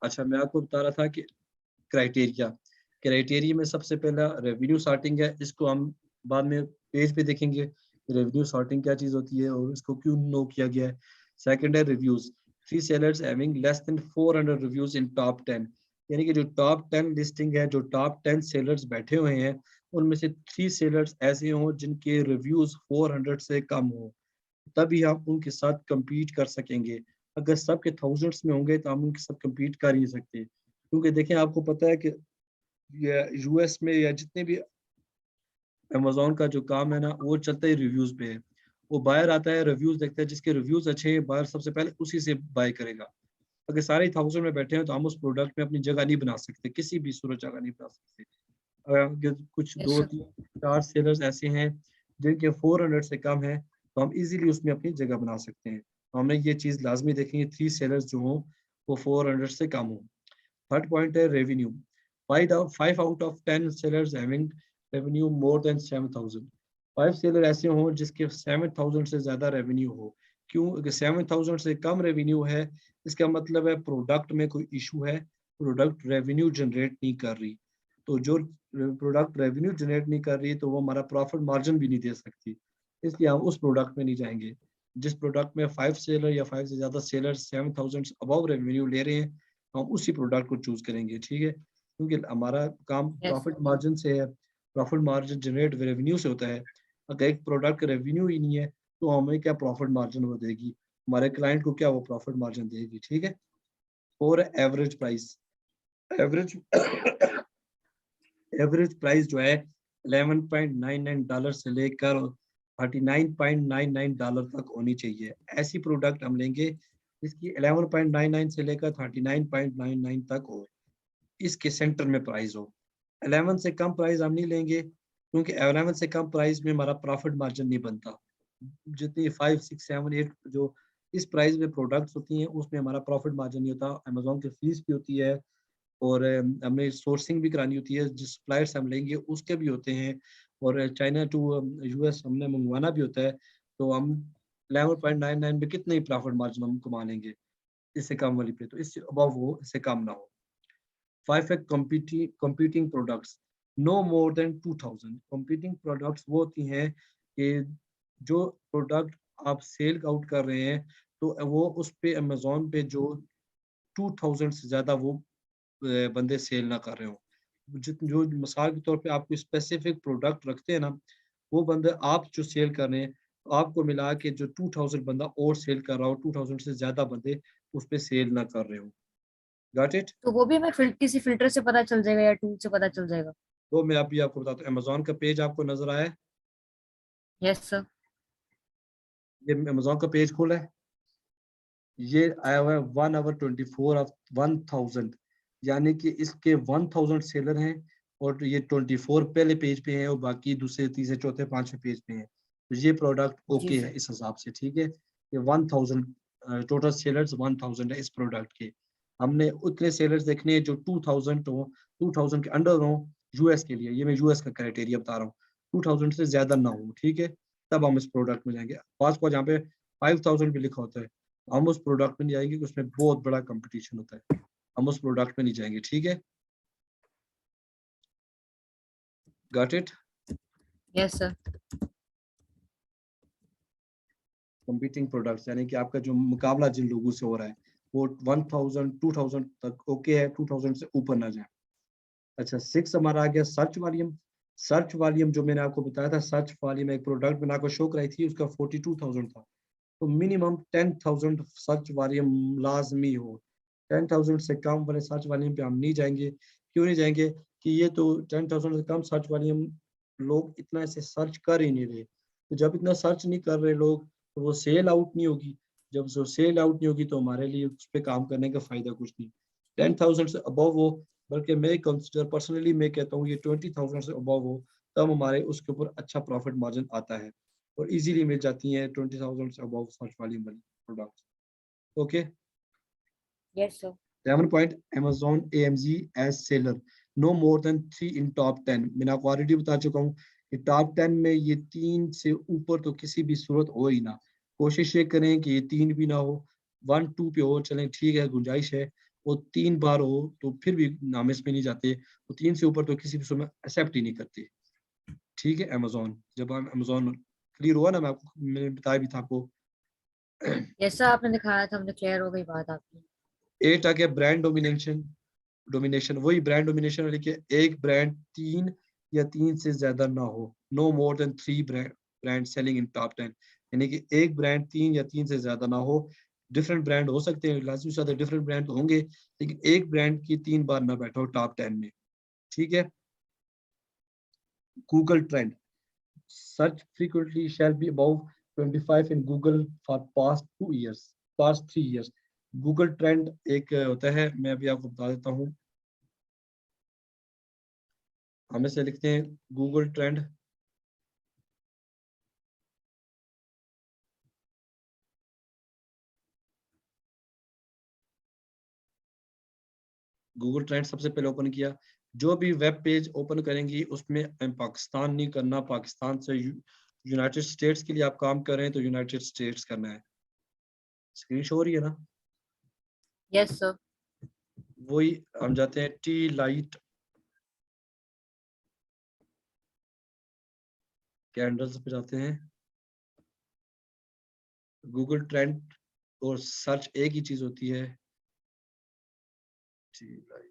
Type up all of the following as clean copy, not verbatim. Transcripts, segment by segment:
अच्छा, मैं आपको बता रहा था कि क्राइटेरिया में सबसे पहला रेवेन्यू सॉर्टिंग है। इसको हम बाद में पेज पे देखेंगे रेवेन्यू सॉर्टिंग क्या चीज़ होती है और इसको क्यों नो किया गया है। सेकंड है reviews, 3 sellers having less than 400 reviews in top 10, यानी कि जो टॉप 10 लिस्टिंग है, जो टॉप 10 सेलर्स बैठे हुए हैं उनमें से 3 सेलर्स ऐसे हों जिनके रिव्यूज 400 से कम हो, तभी हम उनके साथ compete कर सकेंगे। अगर सबके थाउजेंड्स में होंगे तो हम उनके साथ compete कर ही नहीं सकते, क्योंकि देखें आपको पता है कि यूएस में या जितने भी अमेजोन का जो काम है ना वो चलता है रिव्यूज पे है। वो बायर आता है, रिव्यूज देखता है, जिसके रिव्यूज अच्छे हैं बायर सबसे पहले उसी से बाय करेगा। अगर सारे थाउजेंड में बैठे हैं तो हम उस प्रोडक्ट में अपनी जगह नहीं बना सकते, किसी भी सूरत जगह नहीं बना सकते। अगर कुछ यस दो सर। तीन चार सेलर्स ऐसे हैं जिनके 400 से कम है तो हम इजीली उसमें अपनी जगह बना सकते हैं। तो हमें ये चीज़ लाजमी देखेंगे 3 सेलर्स जो हों वो 400 से कम हो। थर्ड पॉइंट है revenue, 5 out of 10 sellers having revenue more than 7,000। 5 seller ऐसे हों जिसके 7,000 से ज़्यादा रेवेन्यू हो। क्यों? अगर 7,000 से कम रेवेन्यू है इसका मतलब है प्रोडक्ट में कोई इशू है, प्रोडक्ट रेवेन्यू जनरेट नहीं कर रही। तो जो प्रोडक्ट रेवेन्यू जनरेट नहीं कर रही तो वो हमारा प्रॉफिट मार्जिन भी नहीं दे सकती, इसलिए हम उस प्रोडक्ट में नहीं जाएंगे। जिस प्रोडक्ट में 5 सेलर या 5 से ज़्यादा सेलर 7,000 अबव रेवेन्यू ले रहे हैं हम उसी प्रोडक्ट को चूज करेंगे, ठीक है, क्योंकि हमारा काम यस प्रॉफिट सर। मार्जिन से है, प्रॉफिट मार्जिन जनरेट रेवेन्यू से होता है। अगर एक प्रोडक्ट का रेवेन्यू ही नहीं है तो हमें क्या प्रॉफिट मार्जिन वो देगी, हमारे क्लाइंट को क्या वो प्रॉफिट मार्जिन देगी, ठीक है। और average price, average average price जो है $11.99 से लेकर $39.99 तक होनी चाहिए। ऐसी प्रोडक्ट हम लेंगे जिसकी 11.99 से लेकर 39.99 तक हो, इसके सेंटर में प्राइस हो। 11 से कम प्राइस हम नहीं लेंगे क्योंकि 11 से कम प्राइस में हमारा प्रॉफिट मार्जिन नहीं बनता। जितनी 5 6 7 8 जो इस प्राइस में प्रोडक्ट्स होती हैं उसमें हमारा प्रॉफिट मार्जिन नहीं होता। अमेजोन की फीस भी होती है और हमें सोर्सिंग भी करानी होती है, जिस सप्लायर से हम लेंगे उसके भी होते हैं, और चाइना टू यूएस हमने मंगवाना भी होता है। तो हम 11.99 में कितने ही प्रॉफिट मार्जिन हम कमा लेंगे इससे कम वाली पे, तो इससे अबव हो, इससे कम ना हो। 5 है competing products, no more than 2,000। competing products वो होती हैं कि जो प्रोडक्ट आप सेल आउट कर रहे हैं तो वो उस पे अमेजोन पे जो 2,000 से ज़्यादा वो बंदे सेल ना कर रहे हो। जो मिसाल के तौर पे आप कोई स्पेसिफिक प्रोडक्ट रखते हैं ना, वो बंदे आप जो सेल कर रहे हैं, आपको मिला के जो 2,000 बंदा और सेल कर रहा हो, 2,000 से ज़्यादा बंदे उस पे सेल ना कर रहे हो। Got it? तो वो भी हमें किसी फिल्टर से पता चल जाएगा या टूल से पता चल जाएगा? तो मैं अभी आपको बताता हूँ, अमेज़न का पेज आपको नज़र आया है? Yes sir. ये अमेज़न का पेज खोला है, ये आया हुआ है 1 आवर 24 ऑफ 1000, यानी कि इसके 1000 सेलर हैं और ये 24 पहले पेज पे हैं और बाकी दूसरे तीसरे चौथे पांचवें पेज पे हैं। तो ये प्रोडक्ट जी ओके है सर। इस हिसाब से, ठीक है। ये 1000 टोटल सेलर्स 1000 है इस प्रोडक्ट के। हमने उतने सेलर्स देखने हैं जो 2000 हो, 2000 के अंडर हो यूएस के लिए, ये मैं यूएस का क्राइटेरिया बता रहा हूँ, 2000 से ज्यादा ना हो, ठीक है। तब हम इस प्रोडक्ट में जाएंगे। पास को जहाँ पे 5000 भी लिखा होता है हम उस प्रोडक्ट में नहीं जाएंगे, उसमें बहुत बड़ा कंपटीशन होता है, हम उस प्रोडक्ट में नहीं जाएंगे, ठीक है। Got it? Yes sir. Competing products यानी कि आपका जो मुकाबला जिन लोगों से हो रहा है वो 1000 2000 तक ओके है, 2000 से ऊपर ना जाए। अच्छा, 6 हमारा आ गया सर्च वॉल्यूम। सर्च वॉल्यूम जो मैंने आपको बताया था, सर्च वॉल्यूम एक प्रोडक्ट बना कर शो कराई थी, उसका 42,000 था। तो मिनिमम 10,000 सर्च वॉल्यूम लाजमी हो। 10,000 से कम वाले सर्च वॉल्यूम पे हम नहीं जाएंगे। क्यों नहीं जाएंगे? कि ये तो 10,000 से कम सर्च वॉल्यूम लोग इतना ऐसे सर्च कर ही नहीं रहे, तो जब इतना सर्च नहीं कर रहे लोग तो वो सेल आउट नहीं होगी। जब वो सेल आउट नहीं होगी तो हमारे लिए उस पर काम करने का फायदा कुछ नहीं। 10,000 से अबव हो, बल्कि मैं कंसिडर पर्सनली मैं कहता हूँ ये 20,000 से अबव हो, तब हमारे उसके ऊपर अच्छा प्रॉफिट मार्जिन आता है और इजीली मिल जाती हैं 20,000 से अबव सर्च वॉल्यूम वाली product. Okay. Yes sir. 7 point Amazon AMZ as seller, no more than 3 in top 10। मैंने आपको ऑलरेडी बता चुका हूँ कि टॉप 10 में ये 3 से ऊपर तो किसी भी सूरत हो ही ना। कोशिश ये करें कि ये 3 भी ना हो, 1 2 पे हो चलें, ठीक है, गुंजाइश है। वो 3 बार हो तो फिर भी हम इसमें नहीं जाते, तो 3 से ऊपर तो किसी भी सूरत में एक्सेप्ट ही नहीं करते। ठीक है, अमेज़न जब हम अमेज़न क्लियर हुआ ना, मैंने बताया भी था आपको। जैसा आपने दिखाया था, हमने क्लियर हो गई बात आपकी। 8 आ गया ब्रांड डोमिनेशन। डोमिनेशन वही ब्रांड डोमिनेशन है, लेकिन एक ब्रांड 3 या 3 से ज्यादा ना हो, no more than 3 brand selling in top 10, यानी कि एक ब्रांड 3 या 3 से ज्यादा ना हो। डिफरेंट ब्रांड हो सकते हैं, लाजिमी से डिफरेंट ब्रांड होंगे, लेकिन एक ब्रांड की 3 बार ना बैठा हो टॉप 10 में। ठीक है। Google trend search frequently shall be above 25 in Google for past 2 years, past 3 years। Google trend एक होता है, मैं अभी आपको बता देता हूँ। हम इसे लिखते हैं गूगल ट्रेंड। गूगल ट्रेंड सबसे पहले ओपन किया, जो भी वेब पेज ओपन करेंगी उसमें पाकिस्तान नहीं करना, पाकिस्तान से यूनाइटेड स्टेट्स के लिए आप काम कर रहे हैं तो यूनाइटेड स्टेट्स करना है। स्क्रीन शो हो रही है ना? Yes sir. वही हम जाते हैं टी लाइट कैंडल्स पे जाते हैं। गूगल ट्रेंड और सर्च एक ही चीज होती है। टी लाइट,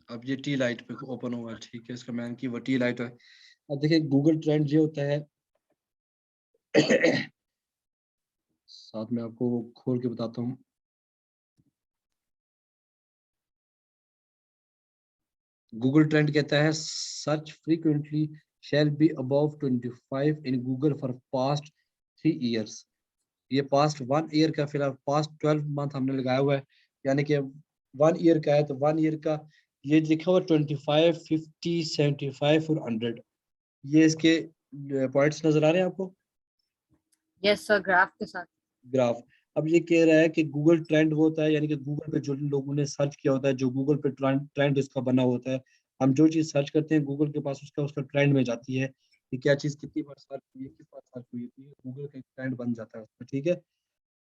अब ये टी लाइट पे ओपन हुआ। ठीक है, इसका मैन की वो टी लाइट है। अब देखिए गूगल ट्रेंड ये होता है साथ में आपको खोल के बताता हूँ। गूगल ट्रेंड कहता है search frequently shall be above 25 in Google for past 3 years। ये पास्ट 1 ईयर का, फिलहाल पास्ट 12 मंथ हमने लगाया हुआ है, यानी कि 1 ईयर का है तो 1 ईयर का ये लिखा हुआ 25, 50, 75 और 100। ये इसके पॉइंट्स नजर आ रहे हैं आपको? यस सर, ग्राफ के साथ। ग्राफ। अब ये कह रहा है कि गूगल ट्रेंड वो होता है, यानी कि गूगल पे जो लोगों ने सर्च किया होता है, जो गूगल पे ट्रेंड इसका बना होता है। हम जो चीज सर्च करते हैं गूगल के पास उसका उसका ट्रेंड में जाती है कि क्या चीज कितनी बार सर्च हुई है, किस बार सर्च हुई है, तो ये गूगल का एक ट्रेंड बन जाता है उसमें। ठीक है,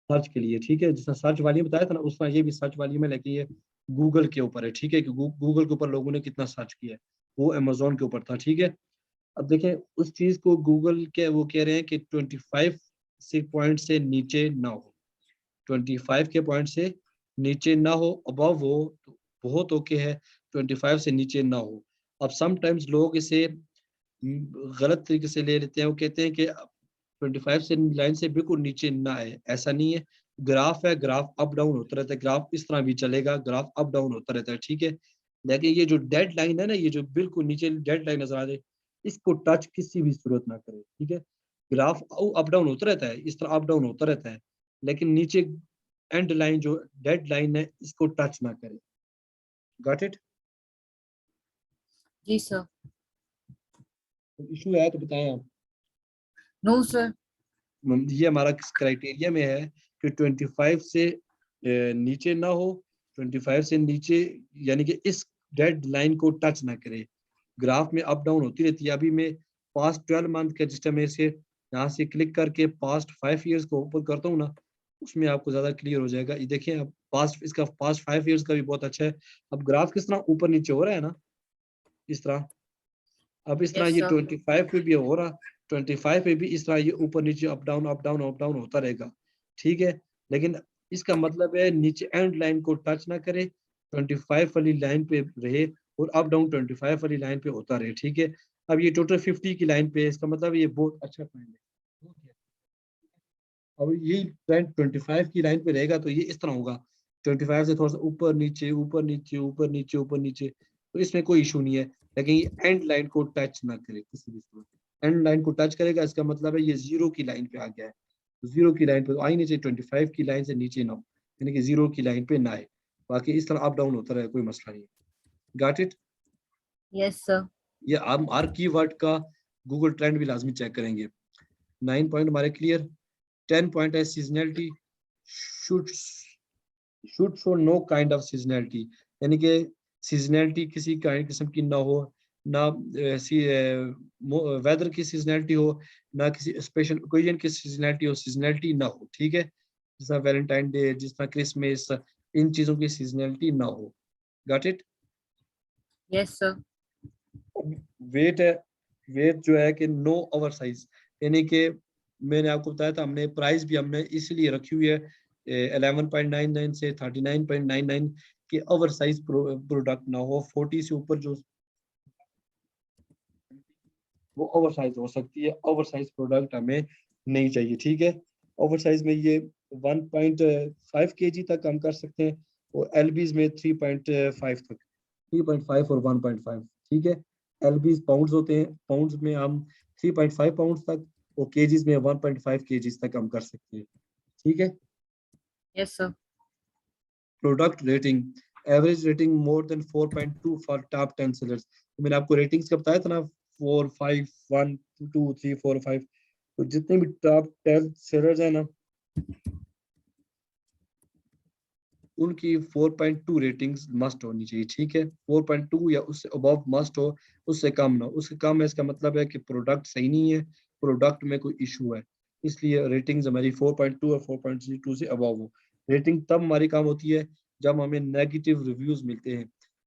सर्च के लिए। ठीक है, जिसने सर्च वाली में बताया था ना, उसमें ये भी सर्च वाली में, लेकिन ये गूगल के ऊपर है। ठीक है, कि गूगल के ऊपर लोगों ने कितना सर्च किया है, वो अमेजोन के ऊपर था। ठीक है। अब देखें उस चीज को गूगल के वो कह रहे हैं कि 25 से पॉइंट से नीचे ना हो, 25 के पॉइंट से नीचे ना हो, अबव हो तो बहुत ओके है, 25 से नीचे ना हो। अब समटाइम्स लोग इसे गलत तरीके से ले लेते हैं, वो कहते हैं कि 25 से लाइन से बिल्कुल नीचे ना आए, ऐसा नहीं है। ग्राफ है, ग्राफ अप डाउन होता रहता है, ग्राफ इस तरह भी चलेगा, ग्राफ अप डाउन होता रहता है। ठीक है, लेकिन ये जो डेड लाइन है ना, ये जो बिल्कुल नीचे डेड लाइन नजर आ रही है, इसको टच किसी भी सूरत ना करे। ठीक है, ग्राफ अप डाउन होता रहता है, इस तरह अप डाउन होता रहता है, लेकिन नीचे एंड लाइन जो डेड लाइन है इसको टच ना करे। Got it? जी सर। इशू है तो बताएं आप। No sir. ये हमारा क्राइटेरिया में है कि 25 से नीचे ना हो, 25 से नीचे यानी कि इस डेड लाइन को टच ना करे। ग्राफ में अप डाउन होती रहती है। अभी मैं पास्ट 12 मंथ का जिस समय से यहाँ से क्लिक करके पास्ट 5 ईयर्स को ओपन करता हूँ ना, उसमें आपको ज्यादा क्लियर हो जाएगा। ये देखिए, अब पास्ट इसका पास्ट 5 ईयर्स का भी बहुत अच्छा है। अब ग्राफ किस तरह ऊपर नीचे हो रहा है ना, इस तरह। अब इस तरह यस ये सर। 25 पे भी हो रहा, 25 पे भी इस तरह ये ऊपर नीचे up down up down up down होता रहेगा। ठीक है, लेकिन इसका मतलब है नीचे एंड लाइन को टच ना करे, 25 वाली लाइन पे रहे, और अप डाउन 25 वाली लाइन पे होता रहे। ठीक है, अब ये टोटल 50 की लाइन पे है, इसका मतलब ये बहुत अच्छा ट्रेंड है। अब ये ट्रेंड 25 की लाइन पे रहेगा तो ये इस तरह होगा, 25 से थोड़ा सा ऊपर नीचे ऊपर नीचे ऊपर नीचे ऊपर नीचे, तो इसमें कोई इशू नहीं है। लेकिन ये एंड लाइन को टच ना करे किसी भी सूरत में। एंड लाइन को टच करेगा इसका मतलब है ये जीरो की लाइन पे आ गया है, तो जीरो की लाइन पे तो आ ही नहीं चाहिए, 25 की लाइन से नीचे ना हो, यानी कि जीरो की लाइन पे ना आए। बाकी इस तरह अप डाउन होता रहे, कोई मसला नहीं है। Got it? Yes, sir. ये हम हर कीवर्ड का गूगल ट्रेंड भी लाजमी चेक करेंगे। 9 पॉइंट हमारे क्लियर। 10 पॉइंट है seasonality, should should show know kind of seasonality, यानी कि सीजनैलिटी किसी किस्म की ना हो, ना वेदर की सीजनैलिटी हो, ना किसी स्पेशल ओकेजन की सीजनैलिटी हो, सीजनैलिटी ना हो, ठीक है। जिस तरह वैलेंटाइन डे, जिस तरह क्रिसमस, इन चीज़ों की सीजनैलिटी ना हो। Got it? Yes, sir. Weight है, वेट जो है कि नो ओवर साइज, यानी कि मैंने आपको बताया था, हमने प्राइस भी हमने इसलिए रखी हुई है 11.99 से 39.99 कि ओवर साइज प्रोडक्ट ना हो। 40 से ऊपर जो वो ओवर साइज हो सकती है, ओवर साइज प्रोडक्ट हमें नहीं चाहिए, ठीक है। ओवर साइज में ये 1.5 kg तक हम कर सकते हैं, और एलबीज में 3.5 तक, 3.5 और 1.5, ठीक है। एलबीज पाउंड्स होते हैं, पाउंड्स में हम 3.5 पाउंड्स तक, और केजीज में 1.5 केजीज तक हम कर सकते हैं, ठीक है। Yes, sir. Product rating, average rating more than 4.2 for top 10 sellers. तो मैंने आपको रेटिंग्स का बताया था ना, 4, 5, 1, 2, 3, 4, 5। तो जितने भी टॉप 10 सेलर्स हैं ना, उनकी 4.2 रेटिंग्स मस्ट होनी चाहिए, ठीक है। 4.2 या उससे अबव मस्ट हो, उससे कम ना। उससे कम है, इसका मतलब है कि प्रोडक्ट सही नहीं है, प्रोडक्ट में कोई इशू है। इसलिए रेटिंग्स हमारी 4.2 और 4.2 से अबव हो। रेटिंग तब हमारी कम होती है जब हमें नेगेटिव रिव्यूज मिलते हैं,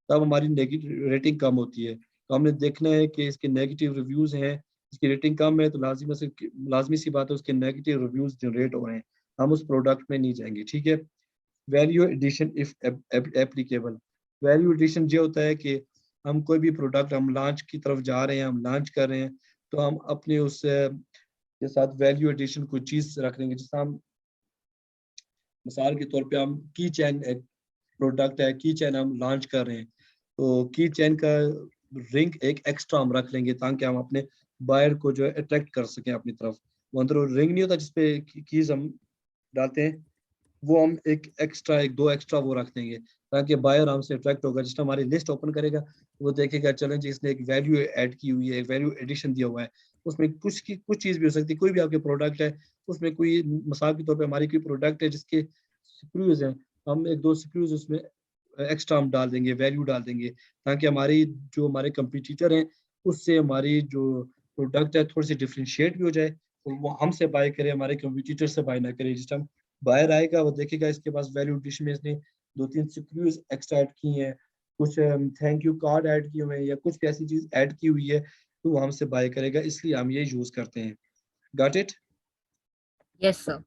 तब हमारी नेगेटिव रेटिंग कम होती है। तो हमने देखना है कि इसके नेगेटिव रिव्यूज हैं, इसकी रेटिंग कम है, तो लाजमी सी बात है उसके नेगेटिव रिव्यूज जनरेट हो रहे हैं, हम उस प्रोडक्ट में नहीं जाएंगे, ठीक है। Value addition if applicable, value addition ये होता है कि हम कोई भी प्रोडक्ट हम लॉन्च की तरफ जा रहे हैं, हम लॉन्च कर रहे हैं, तो हम अपने उस के साथ वैल्यू एडिशन कोई चीज रख लेंगे। जैसे हम मिसाल के तौर पे हम की चैन, एक प्रोडक्ट है की चैन, हम लॉन्च कर रहे हैं, तो की चैन का रिंग एक एक्स्ट्रा हम रख लेंगे, ताकि हम अपने बायर को जो है अट्रैक्ट कर सकें अपनी तरफ। वो अंदर रिंग नहीं होता जिसपे कीज हम डालते हैं, वो हम एक एक्स्ट्रा, एक दो एक्स्ट्रा वो रख देंगे, ताकि बायर हमसे अट्रैक्ट होगा। जिस टाइम हमारी लिस्ट ओपन करेगा, वो देखेगा चलें जी इसने एक वैल्यू ऐड की हुई है, एक वैल्यू एडिशन दिया हुआ है, उसमें कुछ चीज़ भी हो सकती है, कोई भी आपके प्रोडक्ट है, उसमें कोई मिसाल के तौर पे हमारी कोई प्रोडक्ट है जिसके स्क्रूज हैं, हम एक दो स्क्रूज उसमें एक्स्ट्रा हम डाल देंगे, वैल्यू डाल देंगे, ताकि हमारी जो हमारे कंपटीटर हैं उससे हमारी जो प्रोडक्ट है थोड़ी सी डिफ्रेंशिएट भी हो जाए, और वो हमसे बाय करे, हमारे कंपटीटर से बाय ना करे। जिस टाइम बाहर आएगा वो देखेगा इसके पास वैल्यू डिश में इसने 2-3 सिक्योर्स एक्स्ट्रा ऐड की हैं, कुछ थैंक यू कार्ड ऐड किए हुए हैं, या कुछ ऐसी चीज ऐड की हुई है, तो वो हमसे बाय करेगा, इसलिए हम ये यूज करते हैं। Got it? Yes, sir.